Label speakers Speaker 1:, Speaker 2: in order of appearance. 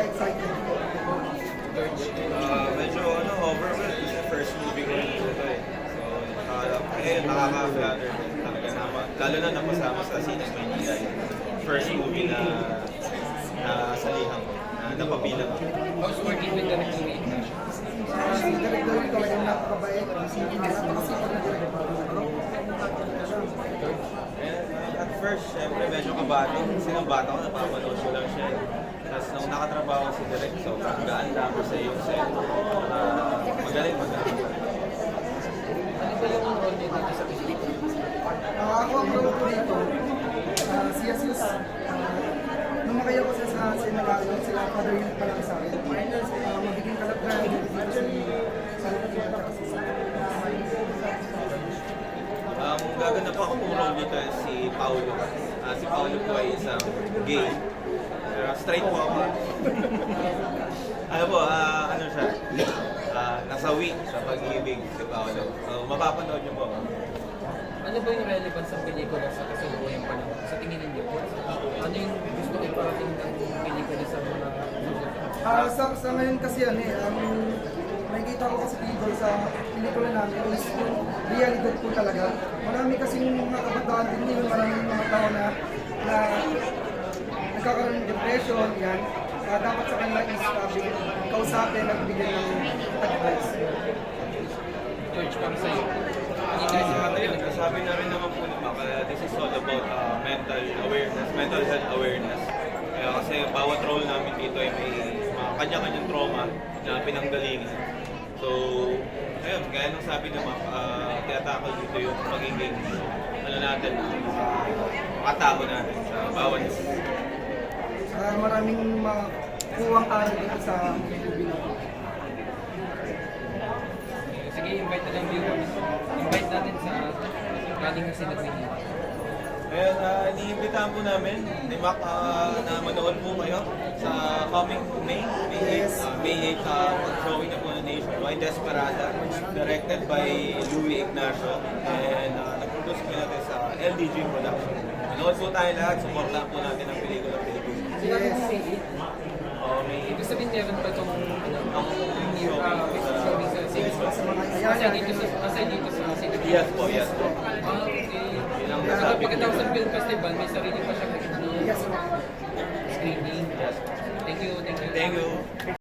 Speaker 1: pinaka-excited?
Speaker 2: Medyo overwhelmed kasi first movie ko rin ito eh. So, nakaka-flatter din talaga naman. Lalo na napasama sa Sinas Maynila yung first movie na salihan ko, na napabilang ko.
Speaker 3: How's working with Direct Louie Ignacio?
Speaker 1: Si Direk Louie talagang napakabait. Napakasipag na director.
Speaker 2: At first, syempre medyo kabado. Kasi nung bata ko, napapanood ko lang siya. Tapos nung nakatrabaho si Direk, so gaan lang ako sa iyo set. Magaling.
Speaker 3: Ano ba yung role niya dito sa pelikula?
Speaker 1: Ako ang role ko dito, si Jesus. Nung makaya ko sa senaryo, sila father unit pa lang sa akin. Magiging kalagran dito si Salvatore at saka si
Speaker 2: Ang gaganap ako kung role dito ay si Paolo. Si Paolo po ay isang gay. Straight po ako. Ano po, ano siya? Nasawi sa pag-ibig si Paolo. So, mapapanood niyo po.
Speaker 3: Ano ba yung relevance ng pelikula sa kasalukuyang panahon? Sa tingin ninyo? Ano yung gusto iparating ng pelikula sa mga
Speaker 1: sa ngayon kasi nakikita ko kasi dito sa pelikula namin is yung realidad po talaga. Marami kasi mga kabataan din ngayon, maraming mga tao na nagkakaroon ng depression, yan. Dapat sa kanila is kausapin at bigyan ng advice.
Speaker 3: George para sa'yo? Hindi tayo sa mga
Speaker 2: Ayun, sabi na rin naman po naman, this is all about mental awareness, mental health awareness. Kaya kasi bawat role namin dito ay may kanya-kanyang trauma na pinanggalingan. So, ayun, gaya ng sabi naman, tinatakal dito yung magiging natin, makatao natin sa bawat
Speaker 1: Maraming makuwang aral dito sa movie.
Speaker 3: Sige, invite na lang viewers. Invite natin sa galing ng Sinat Maynila.
Speaker 2: Ayan, iniimbitahan po namin ni Mac na manood po kayo sa coming May 8, mag-showing na po na Nationwide, Desperada, directed by Louie Ignacio, and nag-produce po natin sa LDG Production. Manood po tayo lahat, supportan po natin ang pelikula Pilipinas.
Speaker 3: Sinabi mo May 8?
Speaker 2: May
Speaker 3: Ibig sabihin meron pa itong
Speaker 2: ang
Speaker 3: showing sa Sinat. Aside dito sa Sinat.
Speaker 2: Yes po, yes po.
Speaker 3: Okay.
Speaker 2: Bilang
Speaker 3: So,
Speaker 2: nasabi ko.
Speaker 3: pagkatapos ng film festival, may sarili pa siyang
Speaker 1: Yes,
Speaker 3: screening.
Speaker 2: Yes.
Speaker 3: Thank you.
Speaker 2: Thank you.